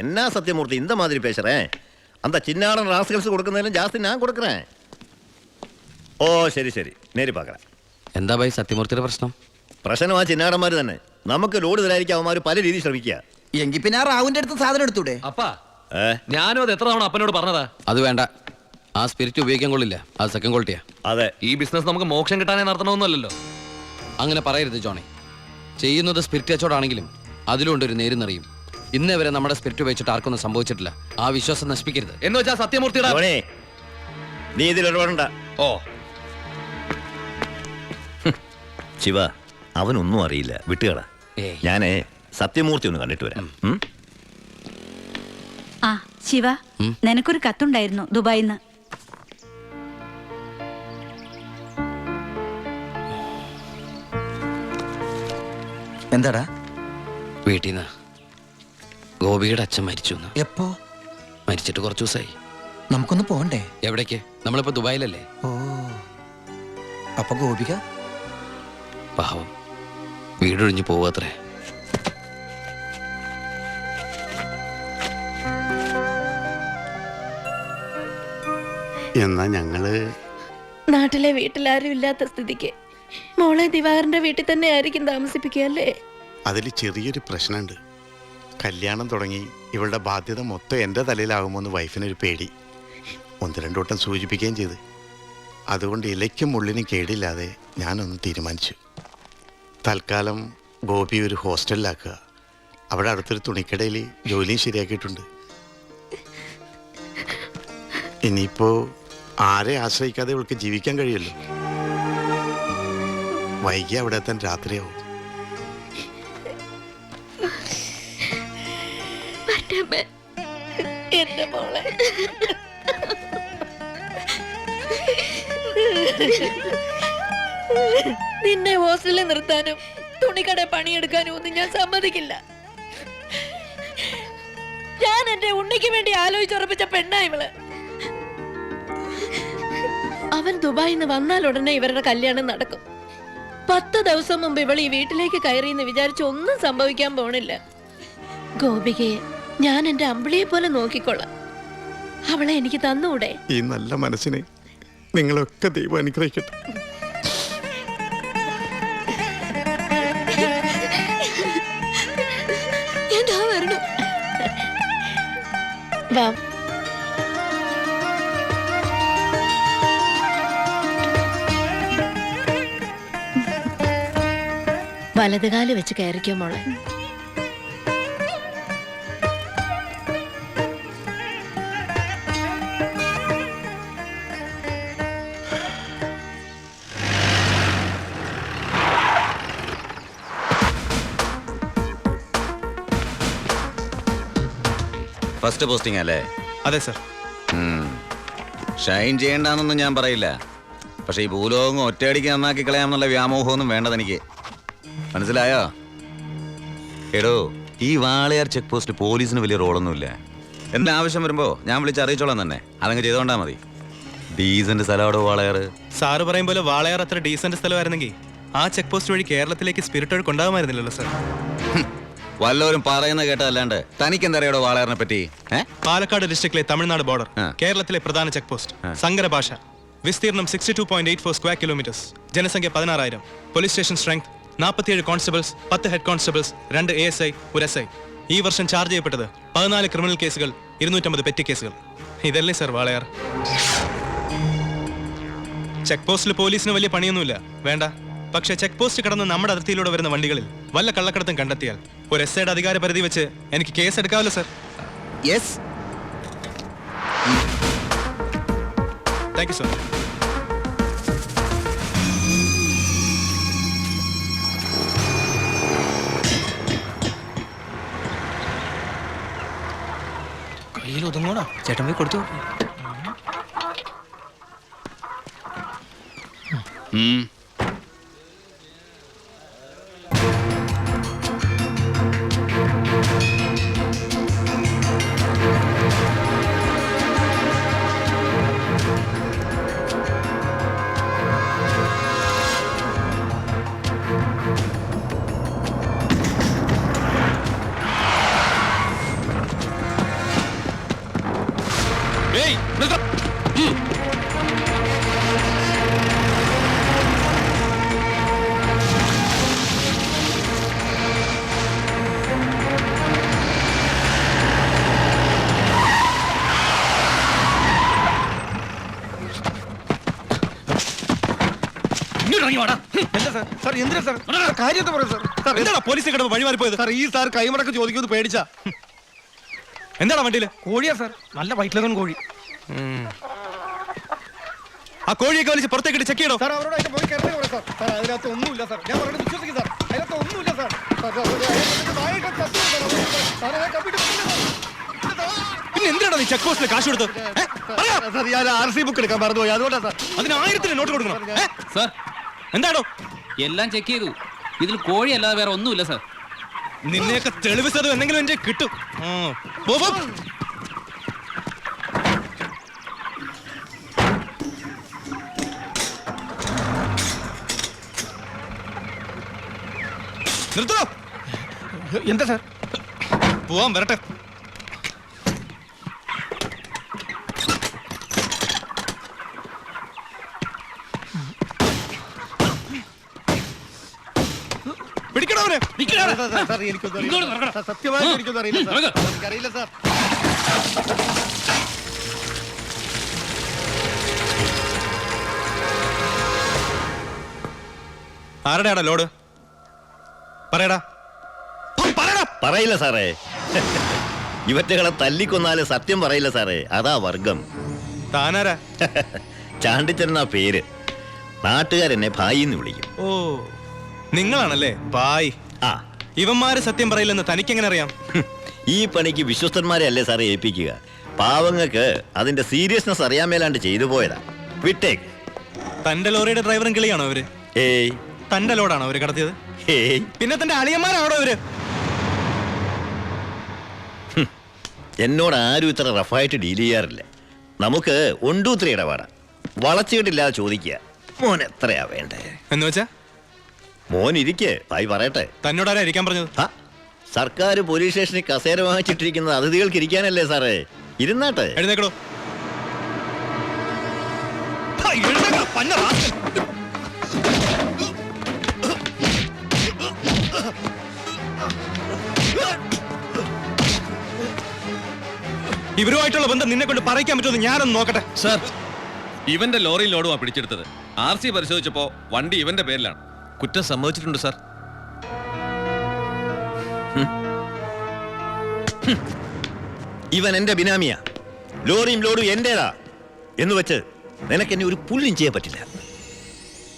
என்ன சத்தியமூர்த்தி இந்த மாதிரி பேசுறேன்? அந்த சின்னாடன் ராஸ்கல்ஸ் കൊടുക്കുന്നതിലും ജാസ്തി ഞാൻ കൊടുക്കறேன். ഓ ശരി ശരി നേരി പാക്കറ. എന്താ ബൈ സത്യമൂർത്തിയുടെ പ്രശ്നം? പ്രശ്നം ആ ചിന്നാടന്മാർ തന്നെ. നമുക്ക് ലോഡ് തരായിരിക്കും അവന്മാർ പല രീതിയിൽ ശ്രമിക്കുക. എങ്കിൽ പിന്നെ ആ റാവുന്റെ അടുത്ത് സാധനം എടുത്തൂടെ? അപ്പാ ഞാനും അത് എത്ര തവണ അപ്പനോട് പറഞ്ഞതാ. അത് വേണ്ട, ആ സ്പിരിറ്റ് ഉപയോഗിക്കാൻ കൊള്ളില്ല, അത് സെക്കൻഡ് ക്വാളിറ്റിയാ. അതെ, ഈ ബിസിനസ് നമുക്ക് മോക്ഷം കിട്ടാനേ നടത്തണമെന്നല്ലോ. അങ്ങനെ പറയരുത് ജോണി. ചെയ്യുന്നത് സ്പിരിറ്റ് കച്ചവടമാണെങ്കിലും അതിലുണ്ടൊരു നേരും നിറയും. ഇന്നേ വരെ നമ്മുടെ സ്പിരിറ്റ് ഉപയോഗിച്ചിട്ട് ആർക്കൊന്നും സംഭവിച്ചിട്ടില്ല. ആ വിശ്വാസം നശിപ്പിക്കരുത്. എന്ന് വെച്ചാൽ സത്യമൂർത്തിയുടെ നീ ഇതിൽ ഇടപെടണ്ട. ഓ ശിവ, അവനൊന്നും അറിയില്ല, വിട്ടുകള. ഞാനേ സത്യമൂർത്തി ഒന്ന് കണ്ടിട്ട് വരാം. ആ ശിവ, നിനക്കൊരു കത്തുണ്ടായിരുന്നു ദുബായിന്ന്. എന്താടാ? വീട്ടിൽ നിന്ന് ഗോപിയുടെ അച്ഛൻ മരിച്ചു. എപ്പോ? മരിച്ചിട്ട് കുറച്ചു ദിവസമായി. നമുക്കൊന്ന് പോണ്ടേ? എവിടേക്ക്? നമ്മളിപ്പോ ദുബായിലല്ലേ. ഓ, അപ്പൊ ഗോപിക പാവം വീടൊഴിഞ്ഞു പോവാത്രേ. എന്നാ ഞങ്ങള് നാട്ടിലെ വീട്ടിലാരും ഇല്ലാത്ത സ്ഥിതിക്ക് മോളെ ദിവാകരന്റെ വീട്ടിൽ തന്നെ ആയിരിക്കും താമസിപ്പിക്കുക അല്ലേ? അതിൽ ചെറിയൊരു പ്രശ്നമുണ്ട്. കല്യാണം തുടങ്ങി ഇവളുടെ ബാധ്യത മൊത്തം എൻ്റെ തലയിലാകുമോന്ന് വൈഫിനൊരു പേടി. 1-2 വട്ടം സൂചിപ്പിക്കുകയും ചെയ്ത്. അതുകൊണ്ട് ഇലയ്ക്കും മുള്ളിനും കേടില്ലാതെ ഞാനൊന്ന് തീരുമാനിച്ചു. തൽക്കാലം ഗോപി ഒരു ഹോസ്റ്റലിലാക്കുക. അവിടെ അടുത്തൊരു തുണിക്കടയിൽ ജോലിയും ശരിയാക്കിയിട്ടുണ്ട്. ഇനിയിപ്പോൾ ആരെ ആശ്രയിക്കാതെ ഇവൾക്ക് ജീവിക്കാൻ കഴിയുമല്ലോ. വൈകി അവിടെ എത്താൻ രാത്രിയാവും. എന്റെ മോളെ നിന്നെ ഹോസ്റ്റലിൽ നിർത്താനും തുണിക്കട പണിയെടുക്കാനും ഒന്നും ഞാൻ സമ്മതിക്കില്ല. ഞാൻ എന്റെ ഉണ്ണിക്ക് വേണ്ടി ആലോചിച്ചുറപ്പിച്ച പെണ്ണാ ഇവള്. അവൻ ദുബായിന്ന് വന്നാൽ ഉടനെ ഇവരുടെ കല്യാണം നടക്കും. 10 ദിവസം മുമ്പ് ഇവൾ ഈ വീട്ടിലേക്ക് കയറിയെന്ന് വിചാരിച്ച് ഒന്നും സംഭവിക്കാൻ പോണില്ല. ഗോപികയെ ഞാൻ എന്റെ അമ്പിളിയെ പോലെ നോക്കിക്കൊള്ളാം. അവളെ എനിക്ക് തന്നൂടെ? ഈ നല്ല മനസ്സിനെ നിങ്ങളൊക്കെ ദൈവം അനുഗ്രഹിക്കട്ടെ. എന്താ വരണം? വാ. വലതുകാല് വെച്ച് കയറിക്കോ മോളെ. ഫസ്റ്റ് പോസ്റ്റിംഗ് അല്ലേ? അതെ സർ. ഷൈൻ ചെയ്യണ്ടെന്നൊന്നും ഞാൻ പറയില്ല. പക്ഷെ ഈ ഭൂലോകം ഒറ്റയടിക്ക് നന്നാക്കി കളയാമെന്നുള്ള വ്യാമോഹമൊന്നും വേണ്ടതെനിക്ക്. മനസ്സിലായോ? എടോ, ഈ വാളയാർ ചെക്ക് പോസ്റ്റ് പോലീസിന് വലിയ റോളൊന്നുമില്ല. എന്താ ആവശ്യം വരുമ്പോ ഞാൻ വിളിച്ച് അറിയിച്ചോളാം തന്നെ. അതങ്ങ് ചെയ്തോണ്ടാ മതി. ഡീസന്റ് സ്ഥലമാടോ വാളയാർ. സാറ് പറയും പോലെ വാളയാർ അത്ര ഡീസന്റ് സ്ഥലമായിരുന്നെങ്കിൽ ആ ചെക്ക് പോസ്റ്റ് വഴി കേരളത്തിലേക്ക് സ്പിരിറ്റ് ഒഴുക്ക് ഉണ്ടാകുമായിരുന്നില്ലല്ലോ സർ. വല്ലവരും പറയുന്ന കേട്ടതല്ലാണ്ട് തനിക്ക് എന്തറിയാടോ വാളയാറിനെ പറ്റി? പാലക്കാട് ഡിസ്ട്രിക്റ്റിലെ തമിഴ്നാട് ബോർഡർ, കേരളത്തിലെ പ്രധാന ചെക്ക് പോസ്റ്റ്, സങ്കര ഭാഷ, വിസ്തീർണം 62.84 സ്ക്വയർ കിലോമീറ്റേഴ്സ്, ജനസംഖ്യ 16,000, police station strength 47 constables, 10 head constables, 2 ASI, 1 SI. ഈ വർഷം ചാർജ് ചെയ്യപ്പെട്ടത് 14 ക്രിമിനൽ കേസുകൾ, 250 പെറ്റി കേസുകൾ. ഇതല്ലേ സർ വാളയാർ? ചെക്ക് പോസ്റ്റിൽ പോലീസിന് വലിയ പണിയൊന്നുമില്ല, വേണ്ട. പക്ഷെ ചെക്ക് പോസ്റ്റ് കടന്ന് നമ്മുടെ അതിർത്തിയിലൂടെ വരുന്ന വണ്ടികളിൽ വല്ല കള്ളക്കടത്തും കണ്ടെത്തിയാൽ ഒരു SIയുടെ അധികാര പരിധി വെച്ച് എനിക്ക് കേസ് എടുക്കാമല്ലോ sir. Yes. Thank you sir. കയ്യിൽ ഒതുങ്ങോടാ. ചേട്ടൻ പോയി കൊടുത്തു. പോലീസിൽ കിടന്ന് വഴിമാറി പോയത് ഈ സാർ കൈമടക്ക് ചോദിക്കുന്നത് പേടിച്ചാ. എന്താണ് വണ്ടിയില്? കോഴിയാ സാർ, നല്ല വയറ്റിലകൻ കോഴി. ആ കോഴിയൊക്കെ വലിച്ച് പുറത്തേക്ക് ചെക്ക് ചെയ്യണോ? സാർ അവരോട് പോയി കയറി സാർ. സാർ അതിനകത്ത് ഒന്നുമില്ല സാർ. ഞാൻ പറഞ്ഞത് വിശ്വസിക്കും സാർ. അതിനകത്ത് ഒന്നുമില്ല സാർ. പിന്നെ എന്തിനാണ് നീ ചെക്ക് പോസ്റ്റിൽ കാശ് കൊടുത്തത്? സാർ ഞാൻ RC ബുക്ക് എടുക്കാൻ മറന്നുപോയി, അതുകൊണ്ടാ സാർ. അതിന് 1000 നോട്ട് കൊടുക്കണം. സാർ എന്താണോ? എല്ലാം ചെക്ക് ചെയ്തു. ഇതിൽ കോഴി അല്ലാതെ വേറെ ഒന്നുമില്ല സാർ. നിന്നെയൊക്കെ തെളിവ് സത് എന്തെങ്കിലും എന്റെ കിട്ടും. പോ, പോ. നിർത്തോ. എന്താ സാർ? പോവാൻ വരട്ടെ. പിടിക്കണവനെ. സാർ എനിക്കൊന്നും അറിയില്ല. സാർ, സത്യമായിട്ട് എനിക്കൊന്നും അറിയില്ല സാർ. എനിക്കറിയില്ല സാർ. ആരുടെയാടാ ലോഡ്? പറയടാ. പറയില്ല സാറേ. ഇവറ്റകളെ തല്ലിക്കൊന്നാല് സത്യം പറയില്ല സാറേ. അതാ വർഗം. താനാരാ? ചാണ്ടിച്ചെന്നാ പേര്. നാട്ടുകാരെന്നെ ഭായിന്ന് വിളിക്കും. ഓ, നിങ്ങളാണല്ലേ ബായ്. ആ, ഇവന്മാര് സത്യം പറയില്ലെന്ന് തനിക്കെങ്ങനെ അറിയാം? ഈ പണിക്ക് വിശ്വസ്തന്മാരെ അല്ലേ സാറേ ഏൽപ്പിക്കുക. പാവങ്ങൾക്ക് അതിന്റെ സീരിയസ്നെസ് അറിയാൻ മേലാണ്ട് ചെയ്തു പോയതാ. വിട്ടേക്ക്. തന്റെ ലോറിയുടെ ഡ്രൈവറും കിളിയാണോ അവര്? ഏയ് തന്റെ ലോഡാണോ അവര് കടത്തിയത്? ഏയ്, പിന്നെ തന്റെ അളിയന്മാരാണോ അവര്? എന്നോട് ആരും ഇത്ര റഫായിട്ട് ഡീൽ ചെയ്യാറില്ല. നമുക്ക് 1 2 3 ഇടപാടാ. വളച്ചുകെട്ടില്ലാതെ ചോദിക്കുക, മോൻ എത്രയാ വേണ്ടേ എന്ന് വെച്ചാ? മോൻ ഇരിക്കേ, ഭായി പറയട്ടെ. തന്നോടാരാ ഇരിക്കാൻ പറഞ്ഞത്? സർക്കാർ പോലീസ് സ്റ്റേഷനിൽ കസേര വാങ്ങിച്ചിട്ടിരിക്കുന്നത് അതിഥികൾക്ക് ഇരിക്കാനല്ലേ സാറേ? ഇരുന്നാട്ടെ. എഴുന്നേക്കടോ. ഇവരുമായിട്ടുള്ള ബന്ധം നിന്നെ കൊണ്ട് പറയിക്കാൻ പറ്റുമെന്ന് ഞാനൊന്ന് നോക്കട്ടെ. സാർ, ഇവന്റെ ലോറിയിൽ ലോഡുമാ പിടിച്ചെടുത്തത്. RC പരിശോധിച്ചപ്പോ വണ്ടി ഇവന്റെ പേരിലാണ്. കുറ്റം സമ്മതിച്ചിട്ടുണ്ട് സാർ. ഇവൻ എന്റെ ബിനാമിയാ. ലോറിയും ലോഡും എന്റേതാ എന്ന് വെച്ച് നിനക്ക് എന്നെ ഒരു പുല്ലും ചെയ്യാൻ പറ്റില്ല.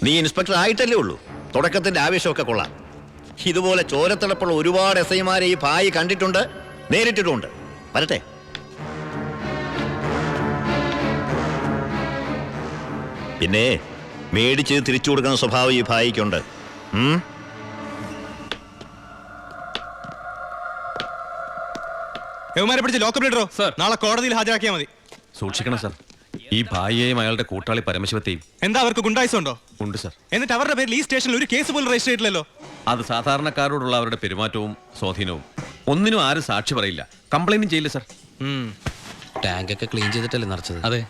നീ ഇൻസ്പെക്ടർ ആയിട്ടല്ലേ ഉള്ളൂ. തുടക്കത്തിന്റെ ആവേശമൊക്കെ കൊള്ളാം. ഇതുപോലെ ചോരത്തിളപ്പുള്ള ഒരുപാട് SI-മാരെ ഈ ഭായി കണ്ടിട്ടുണ്ട്, നേരിട്ടിട്ടുണ്ട്. വരട്ടെ. പിന്നെ മേടിച്ച് തിരിച്ചു കൊടുക്കുന്ന സ്വഭാവം ഈ ഭായിക്കുണ്ട്. യവന്മാരെ പിടിച്ച് ലോക്കപ്പ് ഇടറോ. സാർ, നാളെ കോടതിയിൽ ഹാജരാക്കിയാൽ മതി. സൂക്ഷിക്കണം സാർ. ഈ ഭായിയെയും അയാളുടെ കൂട്ടാളി പരമശിവത്തെയും. എന്താ അവർക്ക് ഗുണ്ടായിസുണ്ടോ? ഉണ്ട് സാർ. എന്നിട്ട് അവരുടെ പേരിൽ ഈ സ്റ്റേഷനിൽ ഒരു കേസ് പോലും രജിസ്റ്റർ ചെയ്തില്ലല്ലോ. അത് സാധാരണക്കാരോടുള്ള അവരുടെ പെരുമാറ്റവും സ്വാധീനവും. ഒന്നിനും ആരും സാക്ഷി പറയില്ല, കംപ്ലൈന്റും ചെയ്യില്ല സാർ. ടാങ്കൊക്കെ ക്ലീൻ ചെയ്തിട്ടല്ലേ നിറച്ചത്? അതെ.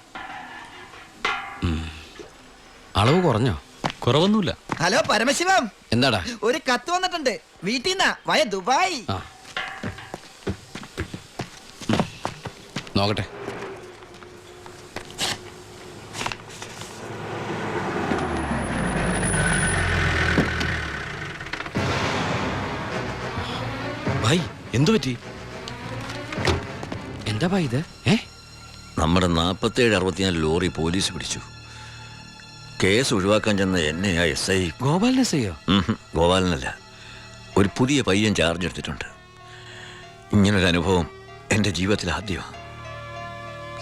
അളവ് കുറഞ്ഞോ? കുറവൊന്നുമില്ല. ഹലോ പരമശിവം, എന്താടാ? ഒരു കത്ത് വന്നിട്ടുണ്ട് വീട്ടിൽ നിന്നാ, വയ ദുബായ്. ആ, നോക്കട്ടെ. ഭായ്, എന്തു പറ്റി? എന്താ ഭായ് ഇത്? നമ്മുടെ 47 64 ലോറി പോലീസ് പിടിച്ചു. കേസ് ഒഴിവാക്കാൻ ചെന്ന എന്നെയാ SI. ഗോപാലിനെ ചെയ്യോ? ഗോപാലനല്ല, ഒരു പുതിയ പയ്യൻ ചാർജ് എടുത്തിട്ടുണ്ട്. ഇങ്ങനൊരു അനുഭവം എൻ്റെ ജീവിതത്തിൽ ആദ്യമാണ്.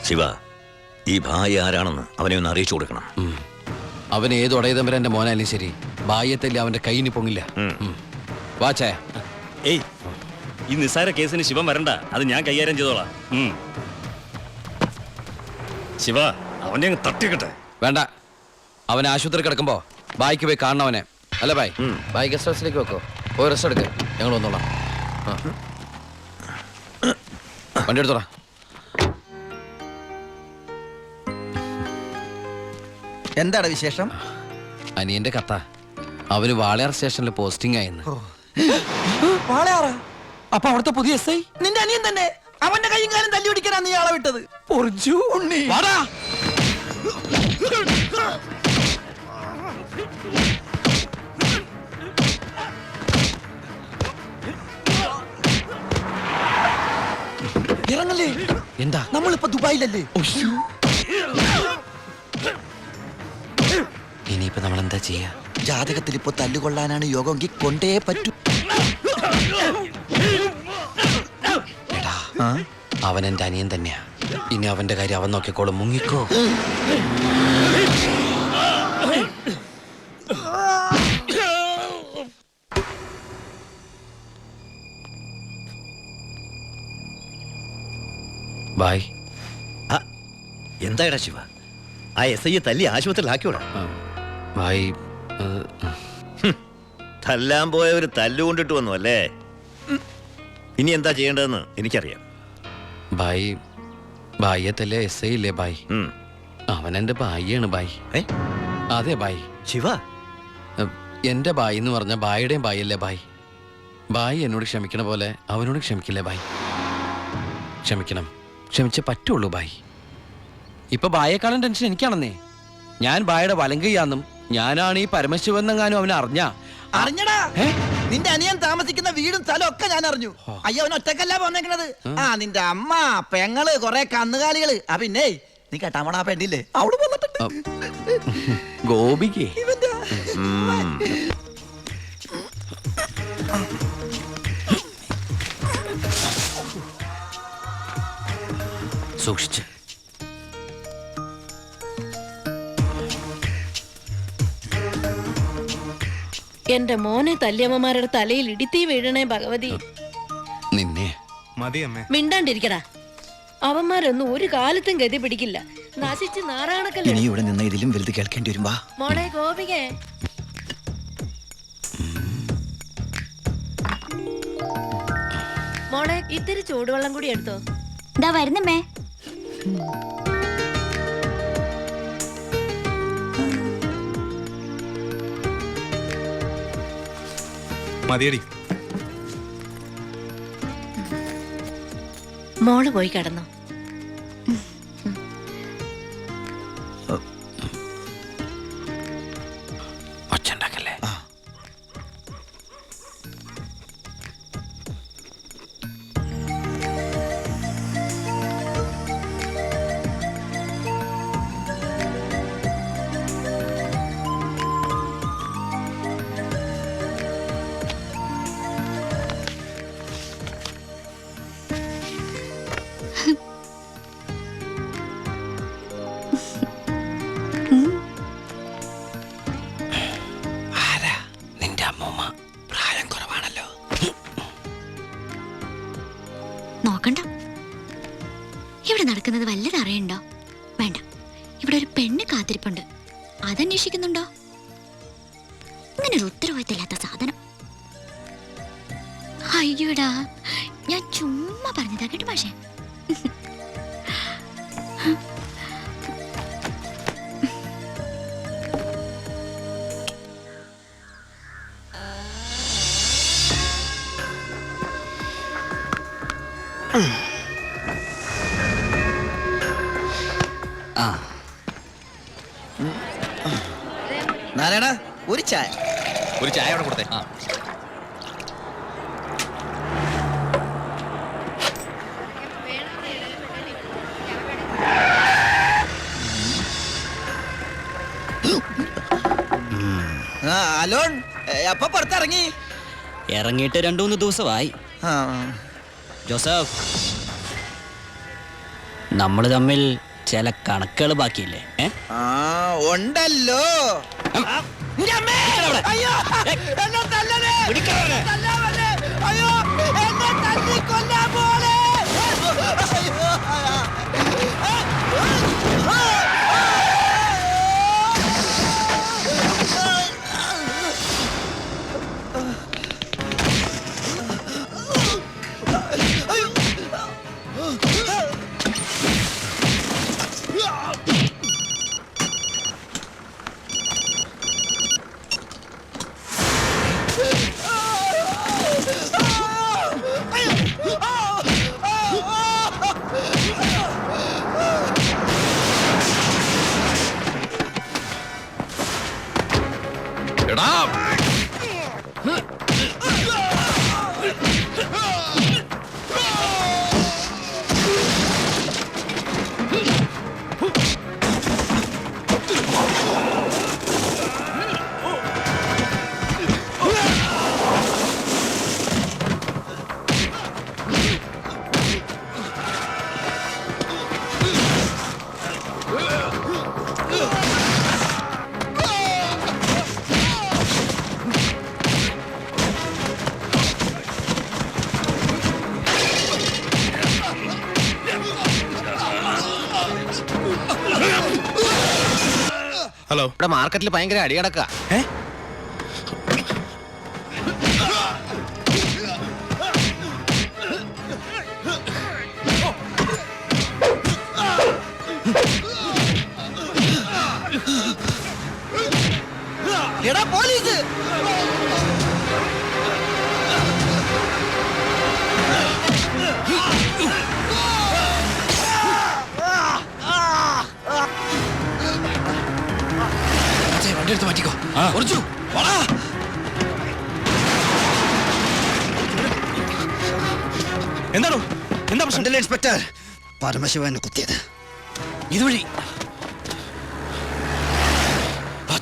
ശിവ, ഈ ഭായി ആരാണെന്ന് അവനെ ഒന്ന് അറിയിച്ചു കൊടുക്കണം. അവൻ ഏത് ഉടയതമ്പരന്റെ മോനായാലും ശരി, ഭായത്തല്ലേ അവന്റെ കൈയിന് പൊങ്ങില്ല. വാച്ചേ. ഏയ്, ഈ നിസ്സാര കേസിന് ശിവൻ വരണ്ട, അത് ഞാൻ കൈകാര്യം ചെയ്തോളാം. ശിവ, അവനെ അങ്ങ് തട്ടിക്കട്ടെ. വേണ്ട, അവൻ ആശുപത്രി കിടക്കുമ്പോ ബായിക്ക് പോയി കാണണം അവനെ. അല്ല ബായ്, ബായ് ഗസ്റ്റ് ഹൗസിലേക്ക് വെക്കോ. പോയി റെസ്റ്റ് എടുക്ക്, ഞങ്ങൾ വന്നോളാം. വണ്ടി എടുത്തോളാം. എന്താണ് വിശേഷം? അനിയന്റെ കഥ അവന് വാളയാർ സ്റ്റേഷനിൽ പോസ്റ്റിംഗ് ആയെന്ന്. വാളയാറാ? അപ്പൊ അവിടുത്തെ പുതിയ എസ് ഐ നിന്റെ അനിയൻ തന്നെ. അവന്റെ കൈയും കാലം തല്ലി പിടിക്കാനാ നീ ആളെ വിട്ടത്. ഇറങ്ങല്ലേ? എന്താ? നമ്മളിപ്പോ ദുബായിലല്ലേ? ഇനിയിപ്പോ നമ്മൾ എന്താ ചെയ്യാ? ജാതകത്തിൽ ഇപ്പൊ തല്ലുകൊള്ളാനാണ് യോഗമെങ്കിൽ കൊണ്ടേ പറ്റൂ. അവൻ എന്റെ അനിയൻ തന്നെയാ. ഇനി അവന്റെ കാര്യം അവൻ നോക്കിക്കോളും. മുങ്ങിക്കോ. ബായ്. എന്തായടാ ശിവ, ആ എസ് ഐയെ തല്ലി ആശുപത്രിയിലാക്കിയോടാ? ബായ്, തല്ലാൻ പോയ ഒരു തല്ലുകൊണ്ടിട്ട് വന്നു അല്ലേ? ഇനി എന്താ ചെയ്യേണ്ടതെന്ന് എനിക്കറിയാം. ബായ്, ബായിയെ തല്ലേ എസ് ഐ ഇല്ലേ ബായ്? അവൻ എന്റെ ബായിയാണ് ബായ്. അതെ ബായ്. ശിവ, എന്റെ ബായി എന്ന് പറഞ്ഞ ബായിയുടെയും ബായല്ലേ ബായ്? ബായി എന്നോട് ക്ഷമിക്കണ പോലെ അവനോട് ക്ഷമിക്കില്ലേ ബായ്? ക്ഷമിക്കണം, ക്ഷമിച്ചേ പറ്റുള്ളൂ ബായ്. ഇപ്പൊ ബായേക്കാളും ടെൻഷൻ എനിക്കാണെന്നേ. ഞാൻ ബായുടെ വലങ്കയ്യാന്നും ഞാനാണ് ഈ പരമശിവനെങ്ങാനും അവനെ അറിഞ്ഞടാ. നിന്റെ അനിയൻ താമസിക്കുന്ന വീടും സ്ഥലം ഒക്കെ ഞാൻ അറിഞ്ഞു. അയ്യോ, അവൻ ഒറ്റക്കല്ല പോന്നേക്കണത്. നിന്റെ അമ്മ, പെങ്ങള്, കൊറേ കന്നുകാലികള്. പിന്നെ നീ കേട്ടാ മോണ പെണ്ണില്ലേ അവിടെ വന്നിട്ടുണ്ട്. ഗോപിക്ക് സൂക്ഷിച്ച്. എന്റെ മോനെ തല്ലിയമ്മമാരുടെ തലയിൽ ഇടിത്തീ വീഴണേ ഭഗവതി. നിന്നെ മതി അമ്മേ. മിണ്ടാണ്ടിരിക്കടാ. അവന്മാരൊന്നും ഒരു കാലത്തും ഗതി പിടിക്കില്ല. നശിച്ച് നാറാണക്കല്ലേ. ഇനി ഇവിടെ നിന്ന് ഇതിലും വലുത് കേൾക്കേണ്ടി വരും. വാ മോളെ ഗോപികേ, മോളെ ഇത്തിരി ചൂടുവെള്ളം കൂടി എടുത്തോ. ഇതാ വരുന്നമ്മേ. മതിയടി. മോള് പോയി കിടന്നോ. ഒച്ചണ്ടാക്കല്ലേ. നോക്കണ്ട. ഇവിടെ നടക്കുന്നത് വല്ലതും അറിയണ്ടോ? വേണ്ട. ഇവിടെ ഒരു പെണ്ണ് കാത്തിരിപ്പുണ്ട്. അതന്വേഷിക്കുന്നുണ്ടോ? ഇങ്ങനെ ഒരു ഉത്തരവാദിത്തമില്ലാത്ത സാധനം. അയ്യോടാ, ഞാൻ ചുമ്മാ പറഞ്ഞതാ കേട്ടോ പക്ഷേ. നാരായണ, ഒരു ചായ. ഒരു ചായ അവിടെ കൊടുത്തേ. അലോൺ അപ്പൊ പുറത്തിറങ്ങി? ഇറങ്ങിയിട്ട് 2-3 ദിവസമായി. ജോസഫ്, നമ്മൾ തമ്മിൽ ചില കണക്കുകൾ ബാക്കിയില്ലേ? ഉണ്ടല്ലോ. അയ്യോ, എന്നെ തല്ലണേ. അയ്യോ, എന്നെ തല്ലിക്കൊല്ലാൻ പോലെ. എടാ ഹലോ, ഇവിടെ മാർക്കറ്റിൽ ഭയങ്കര അടിയടക്ക. എടാ പോലീസ്! വണ്ടി എടുത്ത് മാറ്റിക്കോ. കുറച്ചു എന്താണോ എന്താ പ്രശ്നം? ഇൻസ്പെക്ടർ, പരമശിവനെ കുത്തിയത്. ഇതുവഴി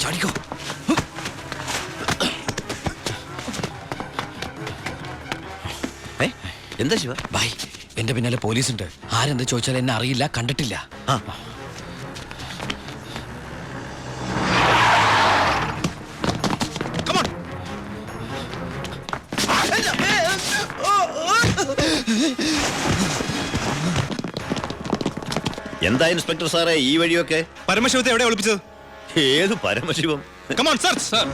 ചാടിക്കോ. എന്താ ശിവ? ബായ്, എന്റെ പിന്നാലെ പോലീസുണ്ട്. ആരെന്ത് ചോദിച്ചാൽ എന്നെ അറിയില്ല, കണ്ടിട്ടില്ല. എന്താ ഇൻസ്പെക്ടർ സാറേ ഈ വഴിയൊക്കെ? പരമശിവത്തെ എവിടെ ഒളിപ്പിച്ചത്? ഏത് പരമശിവം? Come on sir. സർ,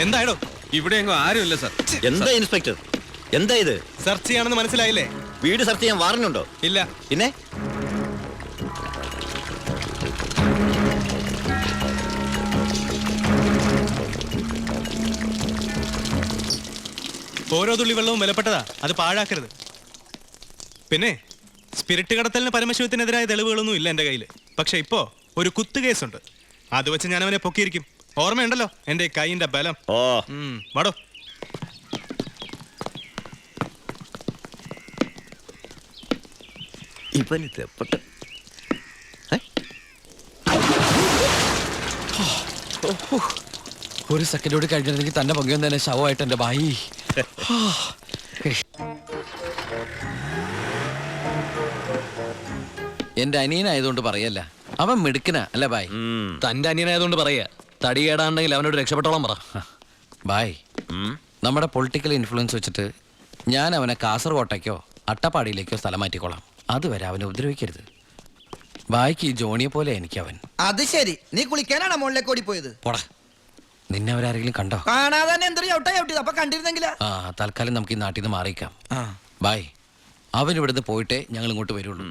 എന്തായടോ? ഇവിടെ എങ്ങും ആരുമില്ല സർ. എന്താ ഇൻസ്പെക്ടർ, എന്താ ഇത്? സെർച്ച് ചെയ്യാണെന്ന് മനസ്സിലായില്ലേ? വീട് സെർച്ച് ചെയ്യാൻ വാറണ്ടുണ്ടോ? ഇല്ല. പിന്നെ ഓരോ തുള്ളി വെള്ളവും വിലപ്പെട്ടതാ, അത് പാഴാക്കരുത്. പിന്നെ സ്പിരിറ്റ് കടത്തലിന് പരമശിവത്തിനെതിരായ തെളിവുകളൊന്നും ഇല്ല എന്റെ കയ്യിൽ. പക്ഷെ ഇപ്പോ ഒരു കുത്തു കേസുണ്ട്. അത് വെച്ച് ഞാൻ അവനെ പൊക്കിയിരിക്കും. ഓർമ്മയുണ്ടല്ലോ എന്റെ കൈയിന്റെ ബലം. ഓ വാടോ. ഇവന് തെപ്പട്ട്. ഒരു സെക്കൻഡോട് കഴിഞ്ഞിരുന്നെങ്കിൽ തന്നെ പൊങ്ങിയ തന്നെ ശവമായിട്ട് എന്റെ ബായി. എന്റെ അനിയനായതുകൊണ്ട് പറയല്ല, അവൻ മിടുക്കനാ അല്ലേ ബായ്? തന്റെ അനിയനായതുകൊണ്ട് പറയാ, തടി കേടാണ്ടെങ്കിൽ അവനോട് രക്ഷപ്പെട്ടോളം പറ. ബായ്, നമ്മുടെ പൊളിറ്റിക്കൽ ഇൻഫ്ലുവൻസ് വെച്ചിട്ട് ഞാൻ അവനെ കാസർകോട്ടേക്കോ അട്ടപ്പാടിയിലേക്കോ സ്ഥലം മാറ്റിക്കോളാം. അതുവരെ അവനെ ഉപദ്രവിക്കരുത്. ബായ്ക്ക് ഈ ജോണിയെ പോലെ എനിക്ക് അവൻ. അത് ശരി, നീ കുളിക്കാനാണോ മുകളിലേക്ക് ഓടിപ്പോയത്? പോടാ, നിന്നെ അവരാരെങ്കിലും കണ്ടോ? കാണാതെ തന്നെ എന്തൊരു ചവിട്ടിയത്. അപ്പൊ കണ്ടിരുന്നെങ്കിലാ. തൽക്കാലം നമുക്ക് ഈ നാട്ടിൽ നിന്ന് മാറിയിക്കാം. ബായ്, അവൻ ഇവിടുന്ന് പോയിട്ടേ ഞങ്ങൾ ഇങ്ങോട്ട് വരുള്ളൂ.